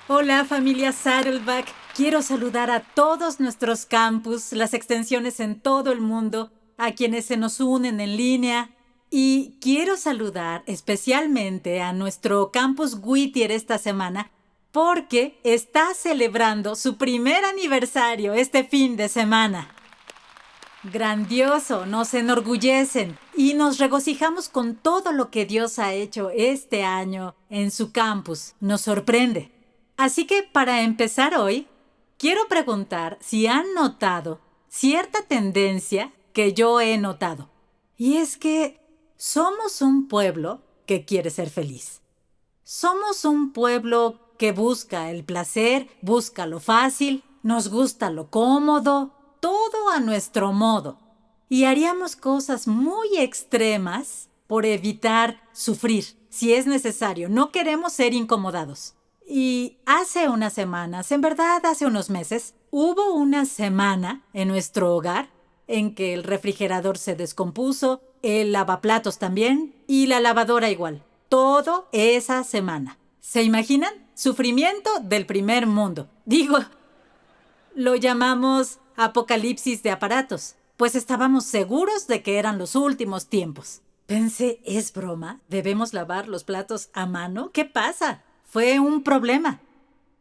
Hola familia Saddleback, quiero saludar a todos nuestros campus, las extensiones en todo el mundo, a quienes se nos unen en línea y quiero saludar especialmente a nuestro campus Whittier esta semana porque está celebrando su primer aniversario este fin de semana. Grandioso, nos enorgullecen y nos regocijamos con todo lo que Dios ha hecho este año en su campus. Nos sorprende. Así que para empezar hoy, quiero preguntar si han notado cierta tendencia que yo he notado. Y es que somos un pueblo que quiere ser feliz. Somos un pueblo que busca el placer, busca lo fácil, nos gusta lo cómodo, todo a nuestro modo. Y haríamos cosas muy extremas por evitar sufrir, si es necesario. No queremos ser incomodados. Y hace unas semanas, en verdad hace unos meses, hubo una semana en nuestro hogar en que el refrigerador se descompuso, el lavaplatos también y la lavadora igual. Todo esa semana. ¿Se imaginan? Sufrimiento del primer mundo. Digo, lo llamamos apocalipsis de aparatos, pues estábamos seguros de que eran los últimos tiempos. Pensé, ¿es broma? ¿Debemos lavar los platos a mano? ¿Qué pasa? Fue un problema.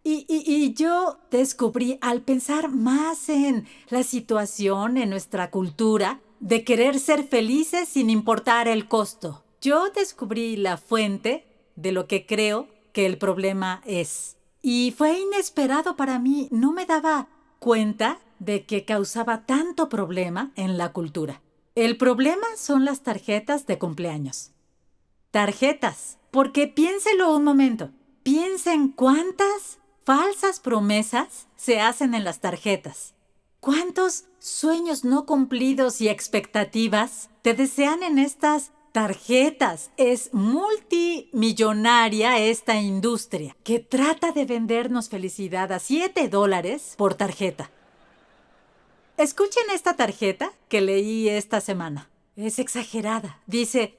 Y yo descubrí al pensar más en la situación, en nuestra cultura, de querer ser felices sin importar el costo. Yo descubrí la fuente de lo que creo que el problema es. Y fue inesperado para mí. No me daba cuenta de que causaba tanto problema en la cultura. El problema son las tarjetas de cumpleaños. Tarjetas. Porque piénselo un momento. Piensen cuántas falsas promesas se hacen en las tarjetas. ¿Cuántos sueños no cumplidos y expectativas te desean en estas tarjetas? Es multimillonaria esta industria que trata de vendernos felicidad a $7 por tarjeta. Escuchen esta tarjeta que leí esta semana. Es exagerada. Dice,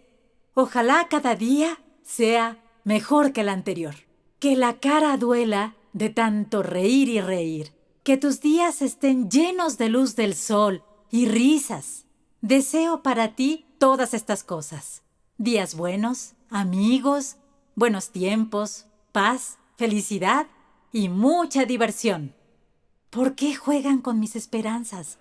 ojalá cada día sea mejor que el anterior. Que la cara duela de tanto reír y reír. Que tus días estén llenos de luz del sol y risas. Deseo para ti todas estas cosas. Días buenos, amigos, buenos tiempos, paz, felicidad y mucha diversión. ¿Por qué juegan con mis esperanzas?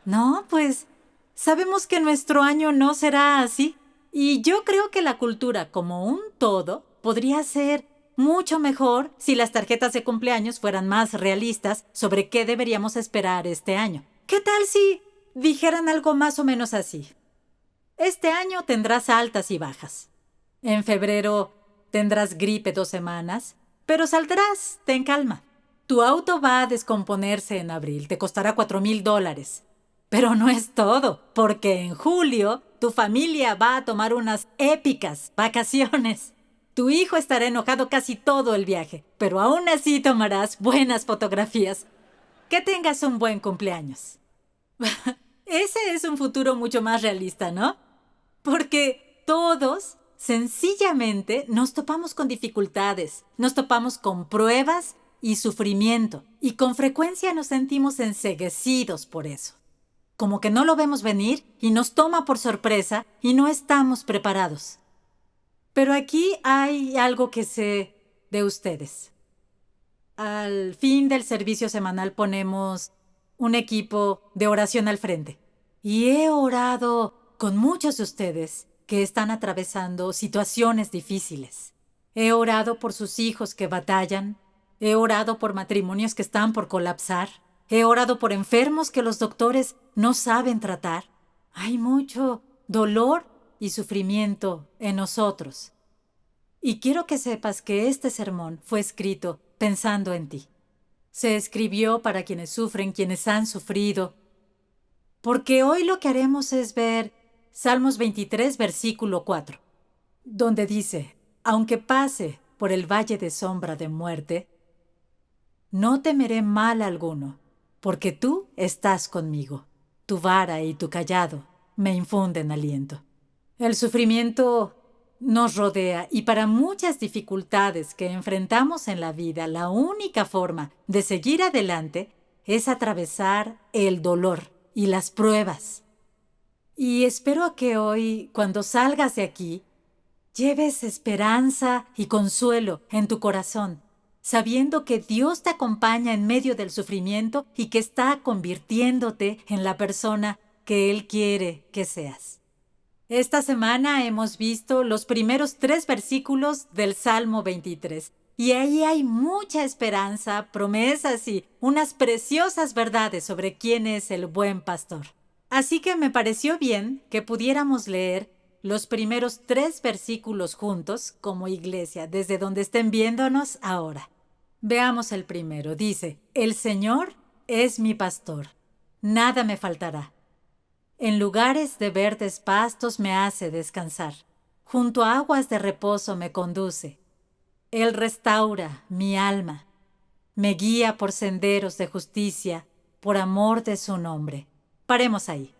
No, pues sabemos que nuestro año no será así. Y yo creo que la cultura como un todo podría ser mucho mejor si las tarjetas de cumpleaños fueran más realistas sobre qué deberíamos esperar este año. ¿Qué tal si dijeran algo más o menos así? Este año tendrás altas y bajas. En febrero tendrás gripe 2 semanas, pero saldrás, ten calma. Tu auto va a descomponerse en abril, te costará $4,000. Pero no es todo, porque en julio tu familia va a tomar unas épicas vacaciones. Tu hijo estará enojado casi todo el viaje, pero aún así tomarás buenas fotografías. Que tengas un buen cumpleaños. Ese es un futuro mucho más realista, ¿no? Porque todos, sencillamente, nos topamos con dificultades, nos topamos con pruebas y sufrimiento, y con frecuencia nos sentimos enceguecidos por eso. Como que no lo vemos venir y nos toma por sorpresa y no estamos preparados. Pero aquí hay algo que sé de ustedes. Al fin del servicio semanal ponemos un equipo de oración al frente. Y he orado con muchos de ustedes que están atravesando situaciones difíciles. He orado por sus hijos que batallan. He orado por matrimonios que están por colapsar. He orado por enfermos que los doctores no saben tratar. Hay mucho dolor y sufrimiento en nosotros. Y quiero que sepas que este sermón fue escrito pensando en ti. Se escribió para quienes sufren, quienes han sufrido. Porque hoy lo que haremos es ver Salmos 23, versículo 4, donde dice, aunque pase por el valle de sombra de muerte, no temeré mal alguno, porque tú estás conmigo. Tu vara y tu cayado me infunden aliento. El sufrimiento nos rodea y para muchas dificultades que enfrentamos en la vida, la única forma de seguir adelante es atravesar el dolor y las pruebas. Y espero que hoy, cuando salgas de aquí, lleves esperanza y consuelo en tu corazón, sabiendo que Dios te acompaña en medio del sufrimiento y que está convirtiéndote en la persona que Él quiere que seas. Esta semana hemos visto los primeros 3 versículos del Salmo 23 y ahí hay mucha esperanza, promesas y unas preciosas verdades sobre quién es el buen pastor. Así que me pareció bien que pudiéramos leer los primeros 3 versículos juntos como iglesia, desde donde estén viéndonos ahora. Veamos el primero. Dice, El Señor es mi pastor, nada me faltará. En lugares de verdes pastos me hace descansar. Junto a aguas de reposo me conduce. Él restaura mi alma. Me guía por senderos de justicia, por amor de su nombre. Paremos ahí.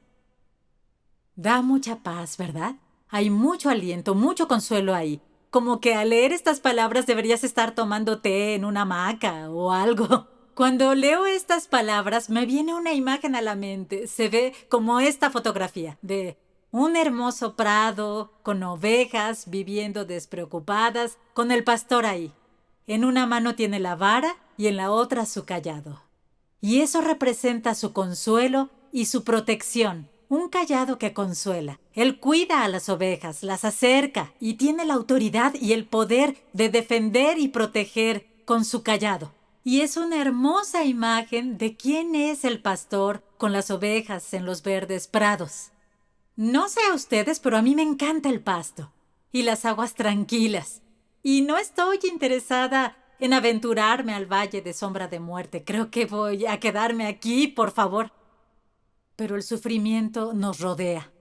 Da mucha paz, ¿verdad? Hay mucho aliento, mucho consuelo ahí. Como que al leer estas palabras deberías estar tomando té en una hamaca o algo. Cuando leo estas palabras me viene una imagen a la mente. Se ve como esta fotografía de un hermoso prado con ovejas viviendo despreocupadas, con el pastor ahí. En una mano tiene la vara y en la otra su cayado. Y eso representa su consuelo y su protección. Un cayado que consuela. Él cuida a las ovejas, las acerca y tiene la autoridad y el poder de defender y proteger con su cayado. Y es una hermosa imagen de quién es el pastor con las ovejas en los verdes prados. No sé a ustedes, pero a mí me encanta el pasto y las aguas tranquilas. Y no estoy interesada en aventurarme al valle de sombra de muerte. Creo que voy a quedarme aquí, por favor. Pero el sufrimiento nos rodea.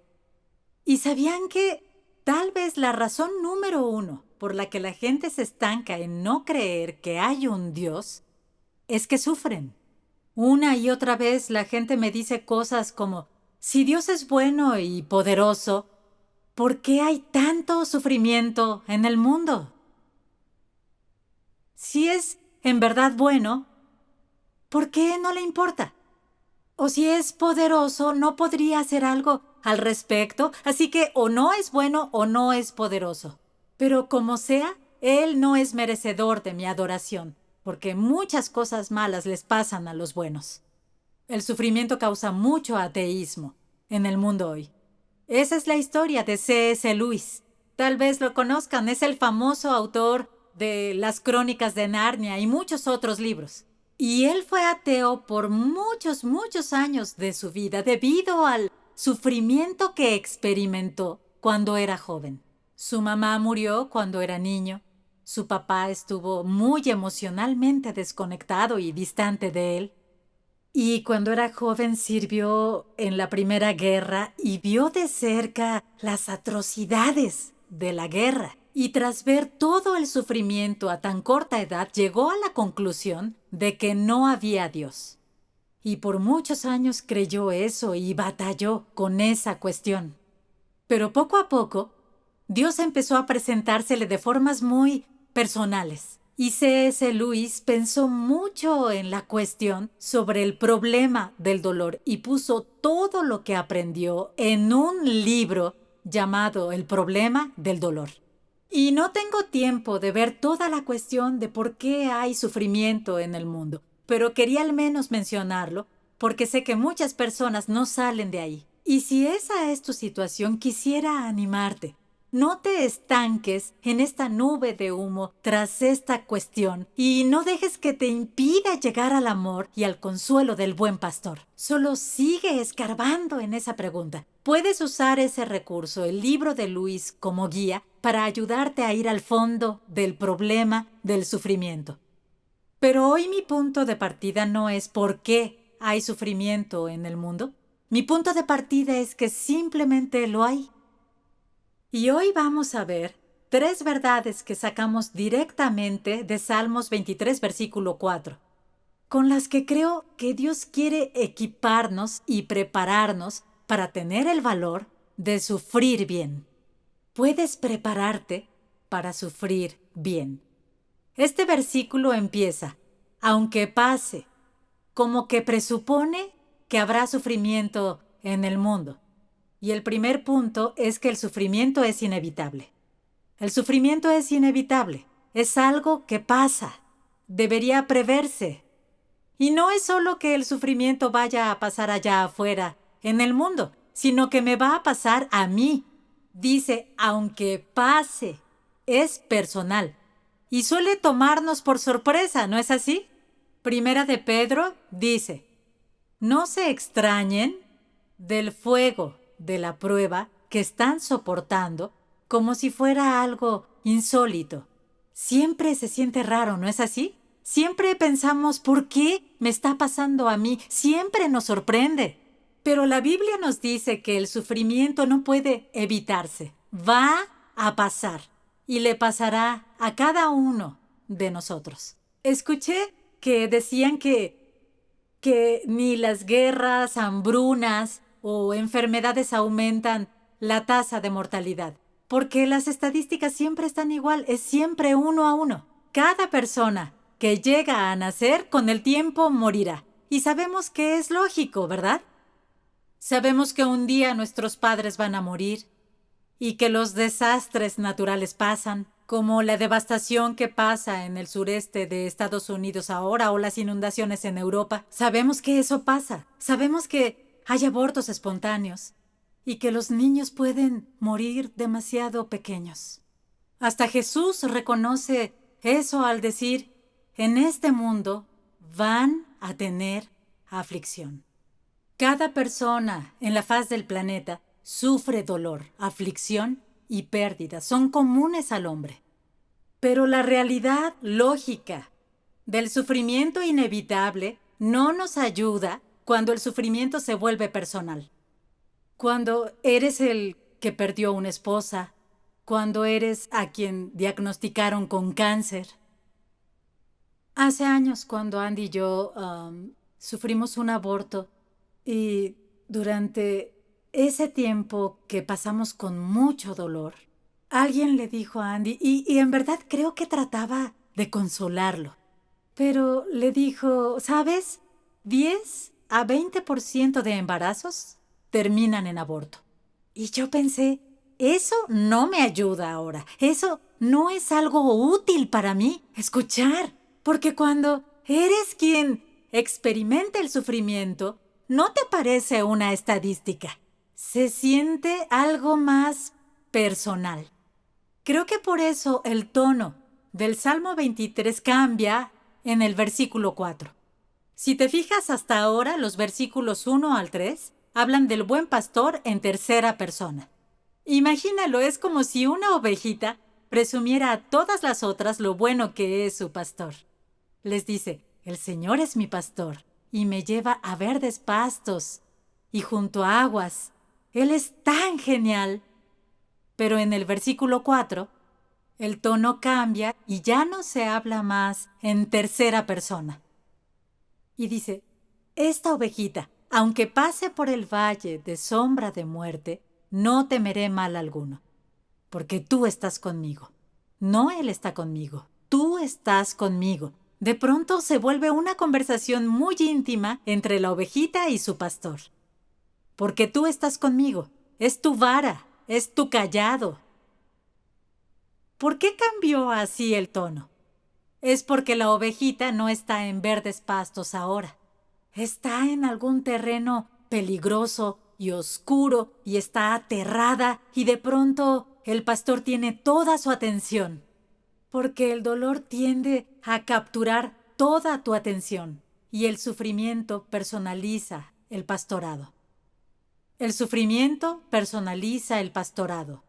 ¿Y sabían que tal vez la razón número 1 por la que la gente se estanca en no creer que hay un Dios es que sufren? Una y otra vez la gente me dice cosas como, si Dios es bueno y poderoso, ¿por qué hay tanto sufrimiento en el mundo? Si es en verdad bueno, ¿por qué no le importa? O si es poderoso, no podría hacer algo al respecto, así que o no es bueno o no es poderoso. Pero como sea, Él no es merecedor de mi adoración, porque muchas cosas malas les pasan a los buenos. El sufrimiento causa mucho ateísmo en el mundo hoy. Esa es la historia de C.S. Lewis. Tal vez lo conozcan, es el famoso autor de Las Crónicas de Narnia y muchos otros libros. Y él fue ateo por muchos, muchos años de su vida debido al sufrimiento que experimentó cuando era joven. Su mamá murió cuando era niño. Su papá estuvo muy emocionalmente desconectado y distante de él. Y cuando era joven sirvió en la Primera Guerra y vio de cerca las atrocidades de la guerra. Y tras ver todo el sufrimiento a tan corta edad, llegó a la conclusión de que no había Dios. Y por muchos años creyó eso y batalló con esa cuestión. Pero poco a poco, Dios empezó a presentársele de formas muy personales. Y C.S. Lewis pensó mucho en la cuestión sobre el problema del dolor y puso todo lo que aprendió en un libro llamado El problema del dolor. Y no tengo tiempo de ver toda la cuestión de por qué hay sufrimiento en el mundo, pero quería al menos mencionarlo porque sé que muchas personas no salen de ahí. Y si esa es tu situación, quisiera animarte. No te estanques en esta nube de humo tras esta cuestión y no dejes que te impida llegar al amor y al consuelo del buen pastor. Solo sigue escarbando en esa pregunta. Puedes usar ese recurso, el libro de Lewis, como guía para ayudarte a ir al fondo del problema del sufrimiento. Pero hoy mi punto de partida no es por qué hay sufrimiento en el mundo. Mi punto de partida es que simplemente lo hay. Y hoy vamos a ver 3 verdades que sacamos directamente de Salmos 23, versículo 4, con las que creo que Dios quiere equiparnos y prepararnos para tener el valor de sufrir bien. puedes prepararte para sufrir bien. Este versículo empieza, aunque pase, como que presupone que habrá sufrimiento en el mundo. Y el primer punto es que el sufrimiento es inevitable. El sufrimiento es inevitable, es algo que pasa, debería preverse. Y no es solo que el sufrimiento vaya a pasar allá afuera, en el mundo, sino que me va a pasar a mí. Dice, aunque pase, es personal. Y suele tomarnos por sorpresa, ¿no es así? Primera de Pedro dice, no se extrañen del fuego de la prueba que están soportando como si fuera algo insólito. Siempre se siente raro, ¿no es así? Siempre pensamos, ¿por qué me está pasando a mí? Siempre nos sorprende. Pero la Biblia nos dice que el sufrimiento no puede evitarse. Va a pasar y le pasará a cada uno de nosotros. Escuché que decían que ni las guerras, hambrunas o enfermedades aumentan la tasa de mortalidad, porque las estadísticas siempre están igual, es siempre 1-1. Cada persona que llega a nacer con el tiempo morirá. Y sabemos que es lógico, ¿verdad? Sabemos que un día nuestros padres van a morir y que los desastres naturales pasan, como la devastación que pasa en el sureste de Estados Unidos ahora o las inundaciones en Europa. Sabemos que eso pasa. Sabemos que hay abortos espontáneos y que los niños pueden morir demasiado pequeños. Hasta Jesús reconoce eso al decir, en este mundo van a tener aflicción. Cada persona en la faz del planeta sufre dolor, aflicción y pérdida. Son comunes al hombre. Pero la realidad lógica del sufrimiento inevitable no nos ayuda cuando el sufrimiento se vuelve personal. Cuando eres el que perdió una esposa, cuando eres a quien diagnosticaron con cáncer. Hace años, cuando Andy y yo sufrimos un aborto, y durante ese tiempo que pasamos con mucho dolor, alguien le dijo a Andy, y en verdad creo que trataba de consolarlo, pero le dijo, ¿sabes? 10 a 20% de embarazos terminan en aborto. Y yo pensé, eso no me ayuda ahora, eso no es algo útil para mí escuchar, porque cuando eres quien experimenta el sufrimiento, no te parece una estadística, se siente algo más personal. Creo que por eso el tono del Salmo 23 cambia en el versículo 4. Si te fijas hasta ahora, los versículos 1 al 3 hablan del buen pastor en tercera persona. Imagínalo, es como si una ovejita presumiera a todas las otras lo bueno que es su pastor. Les dice, el Señor es mi pastor y me lleva a verdes pastos y junto a aguas. Él es tan genial. Pero en el versículo 4, el tono cambia y ya no se habla más en tercera persona. Y dice, esta ovejita, aunque pase por el valle de sombra de muerte, no temeré mal alguno, porque tú estás conmigo. No él está conmigo, tú estás conmigo. De pronto se vuelve una conversación muy íntima entre la ovejita y su pastor. Porque tú estás conmigo, es tu vara, es tu cayado. ¿Por qué cambió así el tono? Es porque la ovejita no está en verdes pastos ahora. Está en algún terreno peligroso y oscuro y está aterrada y de pronto el pastor tiene toda su atención. Porque el dolor tiende a capturar toda tu atención y el sufrimiento personaliza el pastorado. El sufrimiento personaliza el pastorado.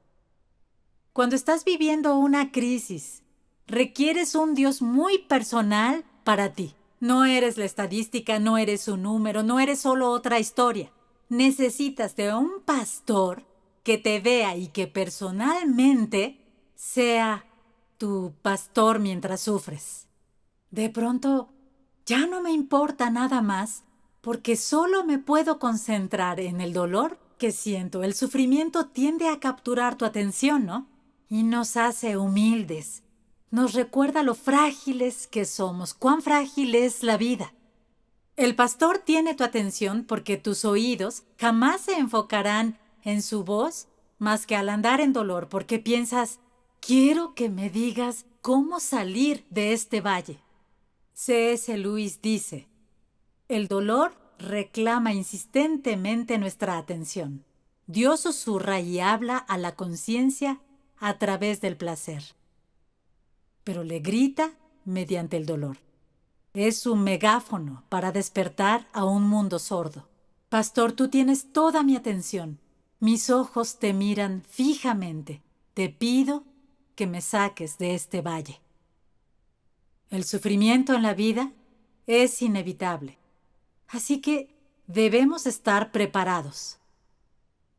Cuando estás viviendo una crisis, requieres un Dios muy personal para ti. No eres la estadística, no eres un número, no eres solo otra historia. Necesitas de un pastor que te vea y que personalmente sea tu pastor mientras sufres. De pronto, ya no me importa nada más porque solo me puedo concentrar en el dolor que siento, el sufrimiento tiende a capturar tu atención, ¿no? Y nos hace humildes. Nos recuerda lo frágiles que somos, cuán frágil es la vida. El pastor tiene tu atención porque tus oídos jamás se enfocarán en su voz más que al andar en dolor, porque piensas, quiero que me digas cómo salir de este valle. C.S. Lewis dice, el dolor reclama insistentemente nuestra atención. Dios susurra y habla a la conciencia a través del placer, pero le grita mediante el dolor. Es un megáfono para despertar a un mundo sordo. Pastor, tú tienes toda mi atención. Mis ojos te miran fijamente. Te pido que me saques de este valle. El sufrimiento en la vida es inevitable. Así que debemos estar preparados.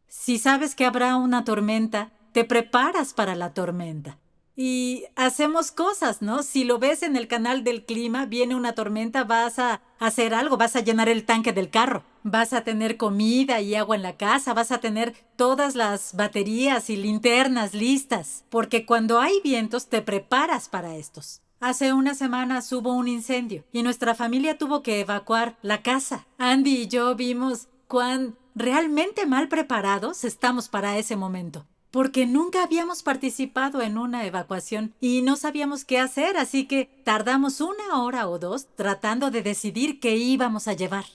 Si sabes que habrá una tormenta, te preparas para la tormenta. Y hacemos cosas, ¿no? Si lo ves en el canal del clima, viene una tormenta, vas a hacer algo, vas a llenar el tanque del carro, vas a tener comida y agua en la casa, vas a tener todas las baterías y linternas listas, porque cuando hay vientos te preparas para estos. Hace unas semanas hubo un incendio y nuestra familia tuvo que evacuar la casa. Andy y yo vimos cuán realmente mal preparados estamos para ese momento, porque nunca habíamos participado en una evacuación y no sabíamos qué hacer, así que tardamos 1 hora o 2 tratando de decidir qué íbamos a llevar.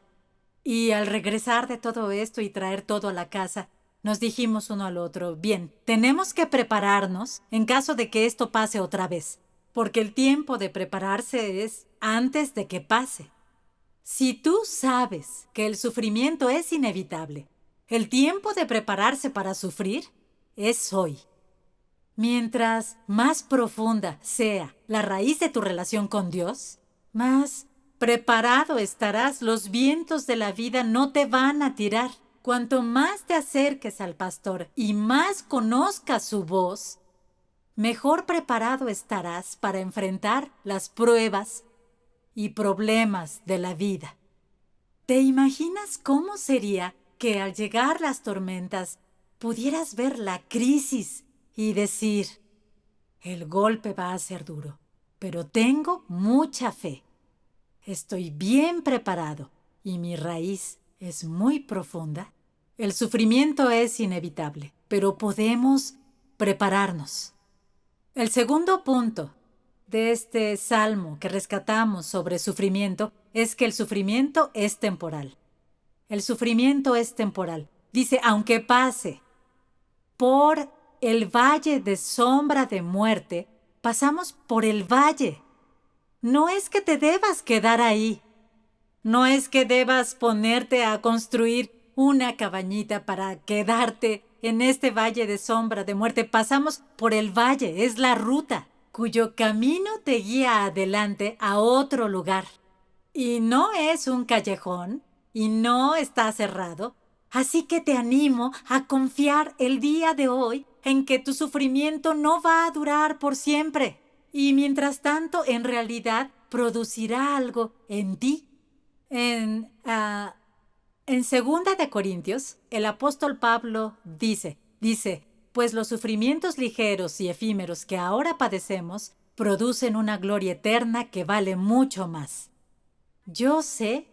Y al regresar de todo esto y traer todo a la casa, nos dijimos uno al otro, bien, tenemos que prepararnos en caso de que esto pase otra vez, porque el tiempo de prepararse es antes de que pase. Si tú sabes que el sufrimiento es inevitable, el tiempo de prepararse para sufrir es hoy. Mientras más profunda sea la raíz de tu relación con Dios, más preparado estarás. Los vientos de la vida no te van a tirar. Cuanto más te acerques al pastor y más conozcas su voz, mejor preparado estarás para enfrentar las pruebas y problemas de la vida. ¿Te imaginas cómo sería que al llegar las tormentas pudieras ver la crisis y decir, el golpe va a ser duro, pero tengo mucha fe. Estoy bien preparado y mi raíz es muy profunda? El sufrimiento es inevitable, pero podemos prepararnos. El segundo punto de este salmo que rescatamos sobre sufrimiento es que el sufrimiento es temporal. El sufrimiento es temporal. Dice, aunque pase por el valle de sombra de muerte, pasamos por el valle. No es que te debas quedar ahí. No es que debas ponerte a construir una cabañita para quedarte en este valle de sombra de muerte. Pasamos por el valle, es la ruta, cuyo camino te guía adelante a otro lugar. Y no es un callejón, y no está cerrado. Así que te animo a confiar el día de hoy en que tu sufrimiento no va a durar por siempre. Y mientras tanto, en realidad, producirá algo en ti. En 2 de Corintios, el apóstol Pablo dice, pues los sufrimientos ligeros y efímeros que ahora padecemos producen una gloria eterna que vale mucho más. Yo sé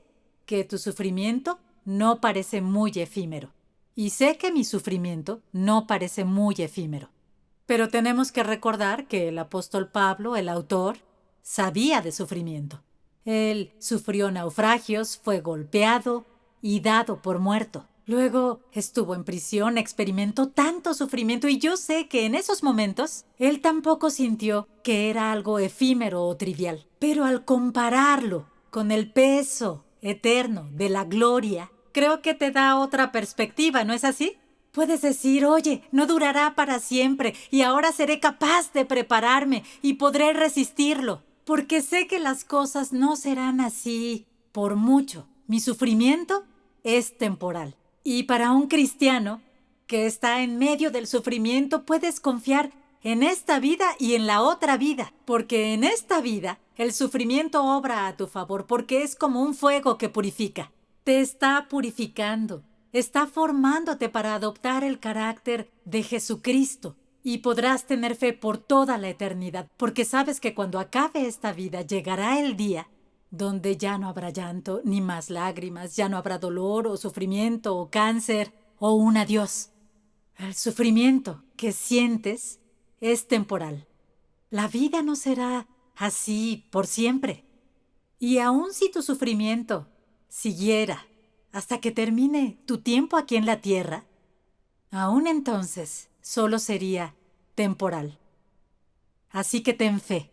que tu sufrimiento no parece muy efímero, y sé que mi sufrimiento no parece muy efímero. Pero tenemos que recordar que el apóstol Pablo, el autor, sabía de sufrimiento. Él sufrió naufragios, fue golpeado y dado por muerto. Luego estuvo en prisión, experimentó tanto sufrimiento y yo sé que en esos momentos él tampoco sintió que era algo efímero o trivial. Pero al compararlo con el peso eterno de la gloria, creo que te da otra perspectiva, ¿no es así? Puedes decir, oye, no durará para siempre y ahora seré capaz de prepararme y podré resistirlo, porque sé que las cosas no serán así por mucho. Mi sufrimiento es temporal. Y para un cristiano que está en medio del sufrimiento, puedes confiar en esta vida y en la otra vida, porque en esta vida el sufrimiento obra a tu favor, porque es como un fuego que purifica. Te está purificando está formándote para adoptar el carácter de Jesucristo y podrás tener fe por toda la eternidad, porque sabes que cuando acabe esta vida llegará el día donde ya no habrá llanto ni más lágrimas, ya no habrá dolor o sufrimiento o cáncer o un adiós. El sufrimiento que sientes es temporal. La vida no será así por siempre. Y aun si tu sufrimiento siguiera hasta que termine tu tiempo aquí en la tierra, aún entonces solo sería temporal. Así que ten fe.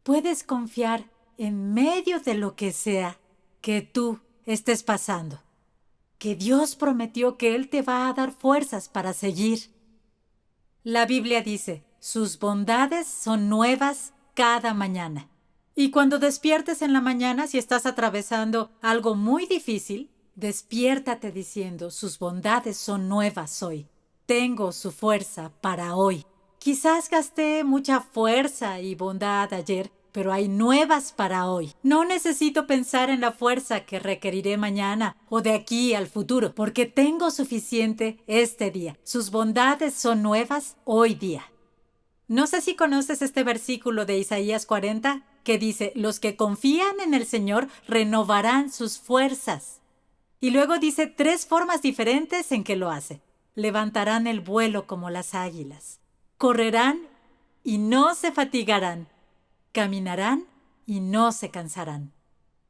Puedes confiar en medio de lo que sea que tú estés pasando, que Dios prometió que Él te va a dar fuerzas para seguir. La Biblia dice, sus bondades son nuevas cada mañana. Y cuando despiertes en la mañana, si estás atravesando algo muy difícil, despiértate diciendo, sus bondades son nuevas hoy. Tengo su fuerza para hoy. Quizás gasté mucha fuerza y bondad ayer, pero hay nuevas para hoy. No necesito pensar en la fuerza que requeriré mañana o de aquí al futuro, porque tengo suficiente este día. Sus bondades son nuevas hoy día. No sé si conoces este versículo de Isaías 40, que dice, los que confían en el Señor renovarán sus fuerzas. Y luego dice 3 formas diferentes en que lo hace. Levantarán el vuelo como las águilas. Correrán y no se fatigarán. Caminarán y no se cansarán.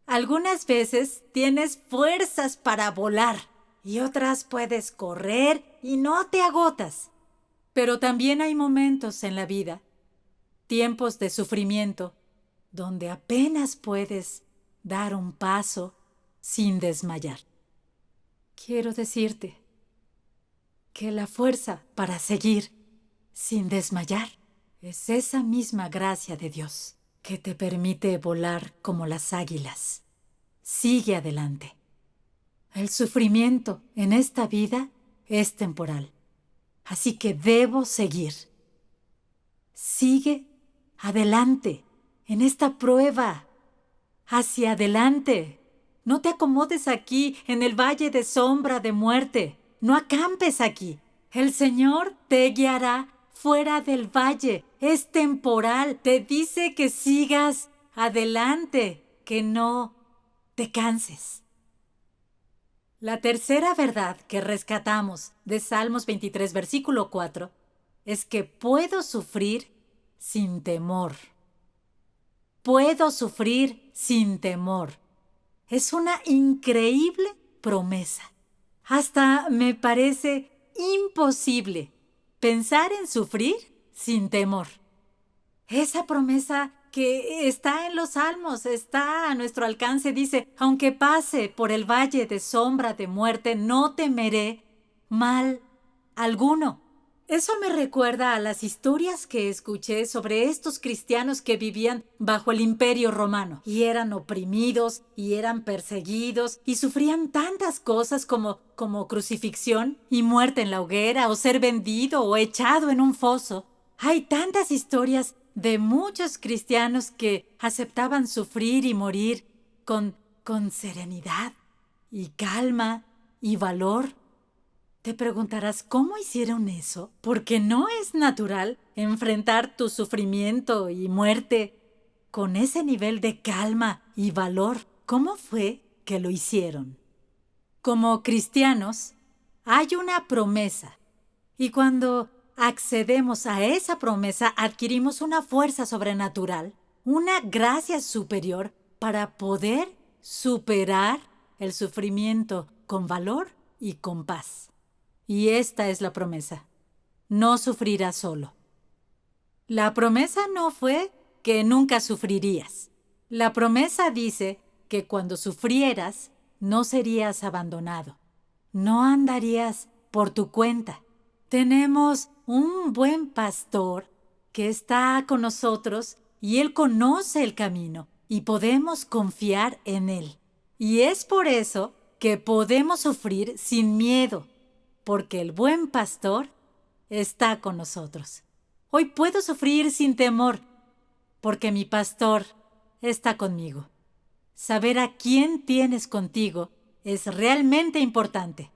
Algunas veces tienes fuerzas para volar y otras puedes correr y no te agotas. Pero también hay momentos en la vida, tiempos de sufrimiento, donde apenas puedes dar un paso sin desmayar. Quiero decirte que la fuerza para seguir sin desmayar es esa misma gracia de Dios que te permite volar como las águilas. Sigue adelante. El sufrimiento en esta vida es temporal. Así que debo seguir. Sigue adelante en esta prueba. Hacia adelante. No te acomodes aquí en el valle de sombra de muerte. No acampes aquí. El Señor te guiará fuera del valle. Es temporal. Te dice que sigas adelante, que no te canses. La tercera verdad que rescatamos de Salmos 23, versículo 4, es que puedo sufrir sin temor. Puedo sufrir sin temor. Es una increíble promesa. Hasta me parece imposible pensar en sufrir sin temor. Esa promesa que está en los Salmos, está a nuestro alcance, dice, aunque pase por el valle de sombra de muerte, no temeré mal alguno. Eso me recuerda a las historias que escuché sobre estos cristianos que vivían bajo el Imperio Romano y eran oprimidos y eran perseguidos y sufrían tantas cosas como crucifixión y muerte en la hoguera o ser vendido o echado en un foso. Hay tantas historias de muchos cristianos que aceptaban sufrir y morir con serenidad y calma y valor. Te preguntarás, ¿cómo hicieron eso? Porque no es natural enfrentar tu sufrimiento y muerte con ese nivel de calma y valor. ¿Cómo fue que lo hicieron? Como cristianos, hay una promesa y cuando accedemos a esa promesa, adquirimos una fuerza sobrenatural, una gracia superior para poder superar el sufrimiento con valor y con paz. Y esta es la promesa. No sufrirás solo. La promesa no fue que nunca sufrirías. La promesa dice que cuando sufrieras, no serías abandonado. No andarías por tu cuenta. Tenemos un buen pastor que está con nosotros y Él conoce el camino y podemos confiar en Él. Y es por eso que podemos sufrir sin miedo, porque el buen pastor está con nosotros. Hoy puedo sufrir sin temor, porque mi pastor está conmigo. Saber a quién tienes contigo es realmente importante.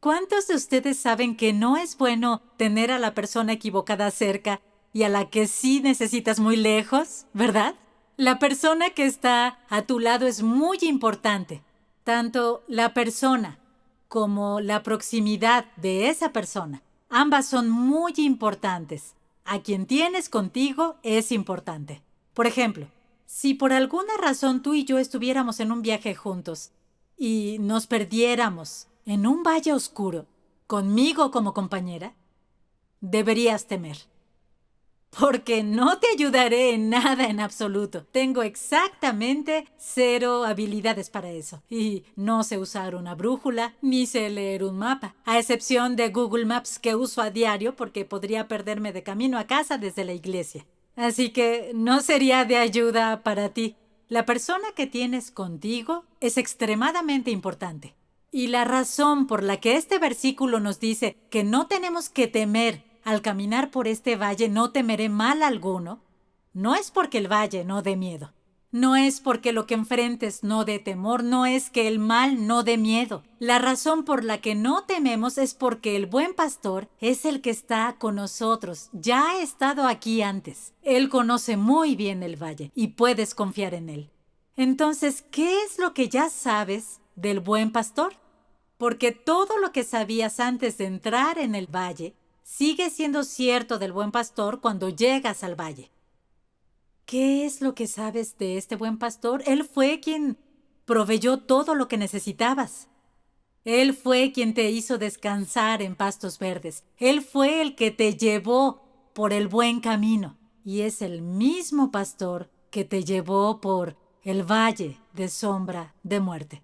¿Cuántos de ustedes saben que no es bueno tener a la persona equivocada cerca y a la que sí necesitas muy lejos, verdad? La persona que está a tu lado es muy importante. Tanto la persona como la proximidad de esa persona. Ambas son muy importantes. A quien tienes contigo es importante. Por ejemplo, si por alguna razón tú y yo estuviéramos en un viaje juntos y nos perdiéramos en un valle oscuro, conmigo como compañera, deberías temer. Porque no te ayudaré en nada en absoluto. Tengo exactamente 0 habilidades para eso. Y no sé usar una brújula, ni sé leer un mapa. A excepción de Google Maps que uso a diario porque podría perderme de camino a casa desde la iglesia. Así que no sería de ayuda para ti. La persona que tienes contigo es extremadamente importante. Y la razón por la que este versículo nos dice que no tenemos que temer al caminar por este valle, no temeré mal alguno, no es porque el valle no dé miedo. No es porque lo que enfrentes no dé temor, no es que el mal no dé miedo. La razón por la que no tememos es porque el buen pastor es el que está con nosotros. Ya ha estado aquí antes. Él conoce muy bien el valle y puedes confiar en él. Entonces, ¿qué es lo que ya sabes del buen pastor? Porque todo lo que sabías antes de entrar en el valle sigue siendo cierto del buen pastor cuando llegas al valle. ¿Qué es lo que sabes de este buen pastor? Él fue quien proveyó todo lo que necesitabas. Él fue quien te hizo descansar en pastos verdes. Él fue el que te llevó por el buen camino. Y es el mismo pastor que te llevó por el valle de sombra de muerte.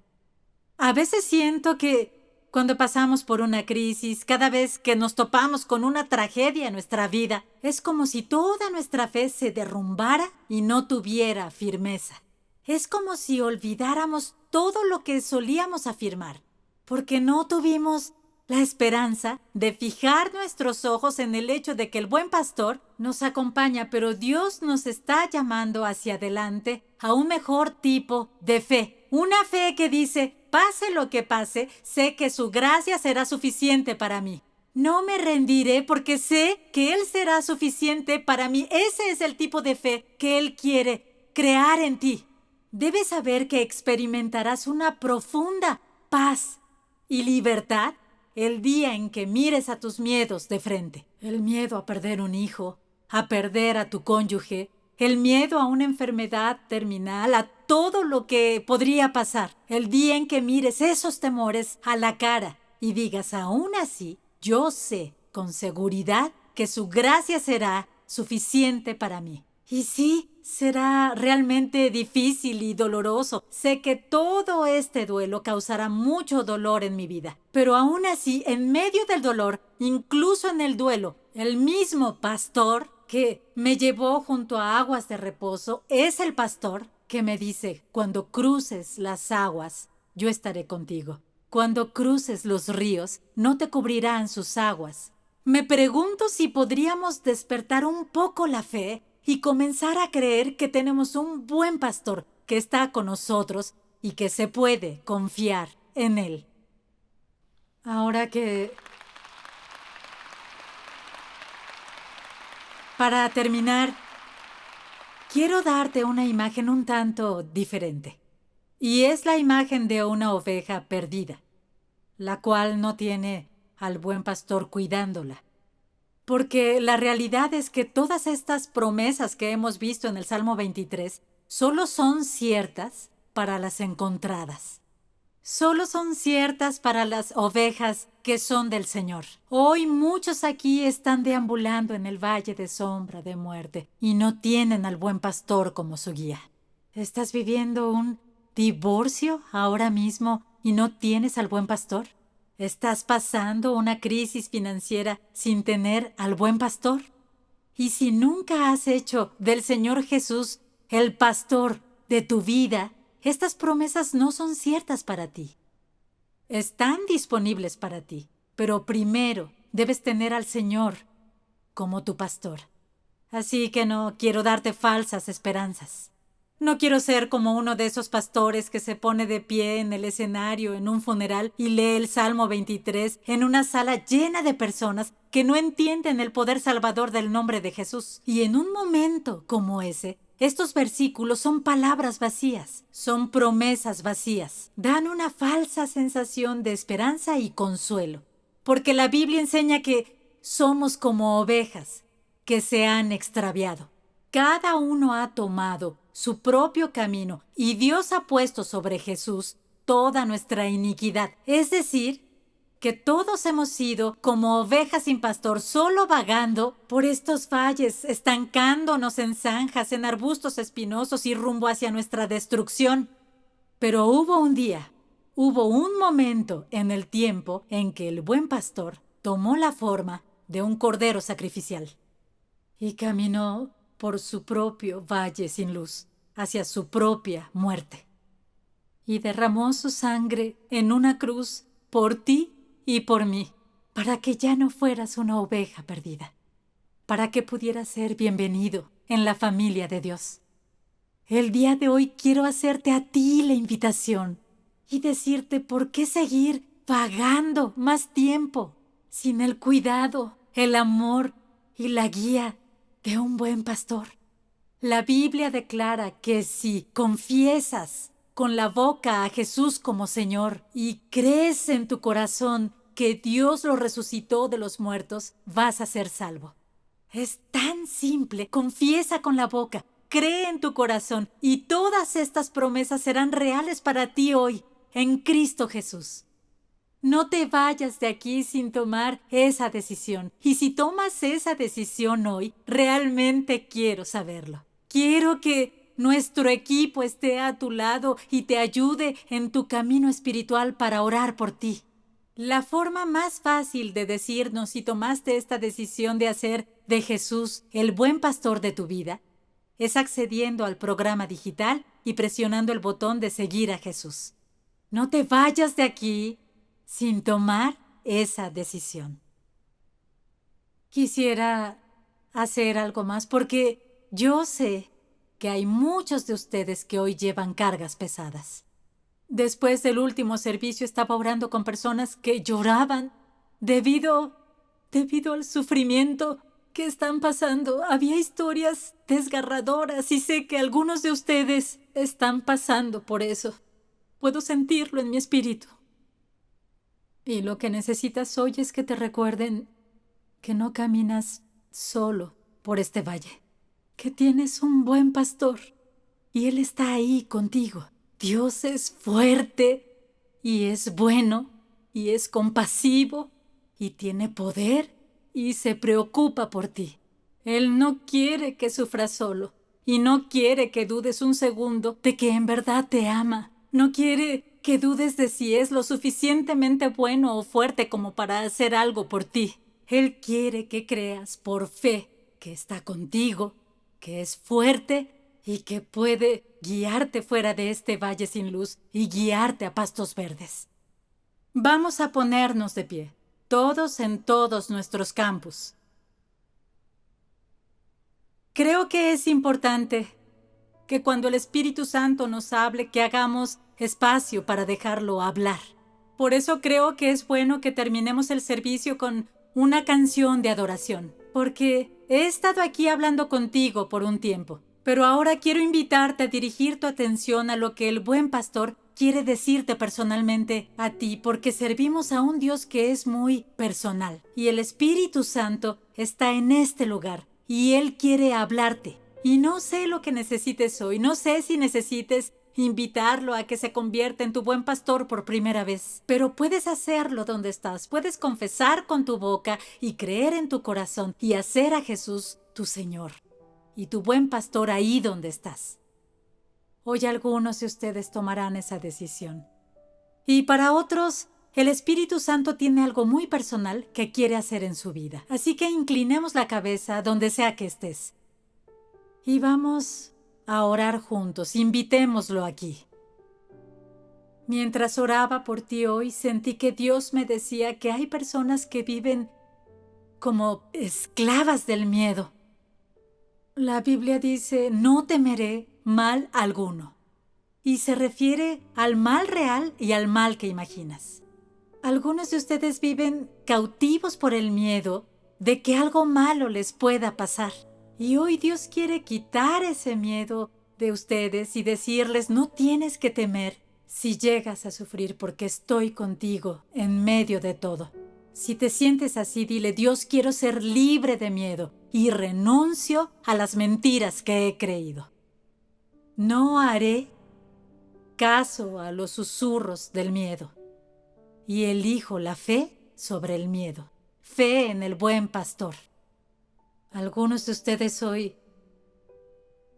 A veces siento que cuando pasamos por una crisis, cada vez que nos topamos con una tragedia en nuestra vida, es como si toda nuestra fe se derrumbara y no tuviera firmeza. Es como si olvidáramos todo lo que solíamos afirmar, porque no tuvimos la esperanza de fijar nuestros ojos en el hecho de que el buen pastor nos acompaña, pero Dios nos está llamando hacia adelante a un mejor tipo de fe. Una fe que dice, pase lo que pase, sé que su gracia será suficiente para mí. No me rendiré porque sé que Él será suficiente para mí. Ese es el tipo de fe que Él quiere crear en ti. Debes saber que experimentarás una profunda paz y libertad el día en que mires a tus miedos de frente. El miedo a perder un hijo, a perder a tu cónyuge, el miedo a una enfermedad terminal, a todo lo que podría pasar. El día en que mires esos temores a la cara y digas, aún así, yo sé con seguridad que su gracia será suficiente para mí. Y sí, será realmente difícil y doloroso. Sé que todo este duelo causará mucho dolor en mi vida. Pero aún así, en medio del dolor, incluso en el duelo, el mismo pastor que me llevó junto a aguas de reposo es el pastor que me dice, cuando cruces las aguas, yo estaré contigo. Cuando cruces los ríos, no te cubrirán sus aguas. Me pregunto si podríamos despertar un poco la fe y comenzar a creer que tenemos un buen pastor que está con nosotros y que se puede confiar en él. Ahora que... Para terminar, quiero darte una imagen un tanto diferente. Y es la imagen de una oveja perdida, la cual no tiene al buen pastor cuidándola. Porque la realidad es que todas estas promesas que hemos visto en el Salmo 23 solo son ciertas para las encontradas. Solo son ciertas para las ovejas que son del Señor. Hoy muchos aquí están deambulando en el valle de sombra de muerte y no tienen al buen pastor como su guía. ¿Estás viviendo un divorcio ahora mismo y no tienes al buen pastor? ¿Estás pasando una crisis financiera sin tener al buen pastor? Y si nunca has hecho del Señor Jesús el pastor de tu vida, estas promesas no son ciertas para ti. Están disponibles para ti, pero primero debes tener al Señor como tu pastor. Así que no quiero darte falsas esperanzas. No quiero ser como uno de esos pastores que se pone de pie en el escenario en un funeral y lee el Salmo 23 en una sala llena de personas que no entienden el poder salvador del nombre de Jesús. Y en un momento como ese, estos versículos son palabras vacías, son promesas vacías. Dan una falsa sensación de esperanza y consuelo. Porque la Biblia enseña que somos como ovejas que se han extraviado. Cada uno ha tomado su propio camino y Dios ha puesto sobre Jesús toda nuestra iniquidad. Es decir, que todos hemos sido como ovejas sin pastor, solo vagando por estos valles, estancándonos en zanjas, en arbustos espinosos y rumbo hacia nuestra destrucción. Pero hubo un día, hubo un momento en el tiempo en que el buen pastor tomó la forma de un cordero sacrificial y caminó por su propio valle sin luz, hacia su propia muerte. Y derramó su sangre en una cruz por ti y por mí, para que ya no fueras una oveja perdida, para que pudieras ser bienvenido en la familia de Dios. El día de hoy quiero hacerte a ti la invitación y decirte por qué seguir vagando más tiempo sin el cuidado, el amor y la guía de un buen pastor. La Biblia declara que si confiesas con la boca a Jesús como Señor y crees en tu corazón que Dios lo resucitó de los muertos, vas a ser salvo. Es tan simple. Confiesa con la boca, cree en tu corazón y todas estas promesas serán reales para ti hoy, en Cristo Jesús. No te vayas de aquí sin tomar esa decisión. Y si tomas esa decisión hoy, realmente quiero saberlo. Quiero que nuestro equipo esté a tu lado y te ayude en tu camino espiritual para orar por ti. La forma más fácil de decirnos si tomaste esta decisión de hacer de Jesús el buen pastor de tu vida es accediendo al programa digital y presionando el botón de seguir a Jesús. No te vayas de aquí sin tomar esa decisión. Quisiera hacer algo más porque yo sé que hay muchos de ustedes que hoy llevan cargas pesadas. Después del último servicio estaba orando con personas que lloraban debido al sufrimiento que están pasando. Había historias desgarradoras y sé que algunos de ustedes están pasando por eso. Puedo sentirlo en mi espíritu. Y lo que necesitas hoy es que te recuerden que no caminas solo por este valle, que tienes un buen pastor y Él está ahí contigo. Dios es fuerte y es bueno y es compasivo y tiene poder y se preocupa por ti. Él no quiere que sufras solo y no quiere que dudes un segundo de que en verdad te ama. No quiere que dudes de si es lo suficientemente bueno o fuerte como para hacer algo por ti. Él quiere que creas por fe que está contigo, que es fuerte y que puede guiarte fuera de este valle sin luz y guiarte a pastos verdes. Vamos a ponernos de pie, todos en todos nuestros campus. Creo que es importante que cuando el Espíritu Santo nos hable, que hagamos espacio para dejarlo hablar. Por eso creo que es bueno que terminemos el servicio con una canción de adoración, porque he estado aquí hablando contigo por un tiempo, pero ahora quiero invitarte a dirigir tu atención a lo que el buen pastor quiere decirte personalmente a ti, porque servimos a un Dios que es muy personal, y el Espíritu Santo está en este lugar, y Él quiere hablarte. Y no sé lo que necesites hoy, no sé si necesites invitarlo a que se convierta en tu buen pastor por primera vez, pero puedes hacerlo donde estás, puedes confesar con tu boca y creer en tu corazón y hacer a Jesús tu Señor y tu buen pastor ahí donde estás. Hoy algunos de ustedes tomarán esa decisión. Y para otros, el Espíritu Santo tiene algo muy personal que quiere hacer en su vida. Así que inclinemos la cabeza donde sea que estés. Y vamos a orar juntos, invitémoslo aquí. Mientras oraba por ti hoy, sentí que Dios me decía que hay personas que viven como esclavas del miedo. La Biblia dice, no temeré mal alguno. Y se refiere al mal real y al mal que imaginas. Algunos de ustedes viven cautivos por el miedo de que algo malo les pueda pasar. Y hoy Dios quiere quitar ese miedo de ustedes y decirles: no tienes que temer si llegas a sufrir, porque estoy contigo en medio de todo. Si te sientes así, dile: Dios, quiero ser libre de miedo y renuncio a las mentiras que he creído. No haré caso a los susurros del miedo y elijo la fe sobre el miedo, fe en el buen pastor. Algunos de ustedes hoy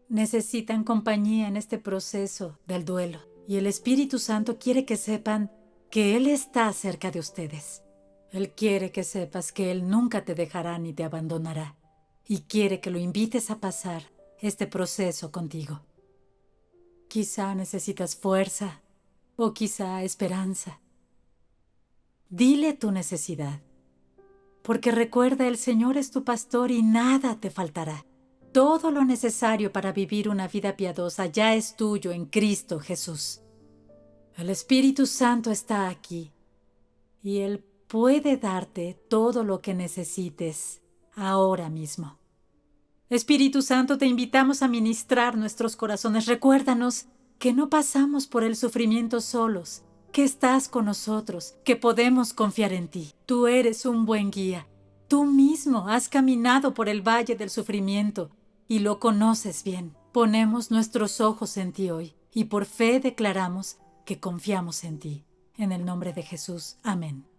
necesitan compañía en este proceso del duelo y el Espíritu Santo quiere que sepan que Él está cerca de ustedes. Él quiere que sepas que Él nunca te dejará ni te abandonará y quiere que lo invites a pasar este proceso contigo. Quizá necesitas fuerza o quizá esperanza. Dile tu necesidad, porque recuerda, el Señor es tu pastor y nada te faltará. Todo lo necesario para vivir una vida piadosa ya es tuyo en Cristo Jesús. El Espíritu Santo está aquí y Él puede darte todo lo que necesites ahora mismo. Espíritu Santo, te invitamos a ministrar nuestros corazones. Recuérdanos que no pasamos por el sufrimiento solos, que estás con nosotros, que podemos confiar en ti. Tú eres un buen guía. Tú mismo has caminado por el valle del sufrimiento y lo conoces bien. Ponemos nuestros ojos en ti hoy y por fe declaramos que confiamos en ti. En el nombre de Jesús. Amén.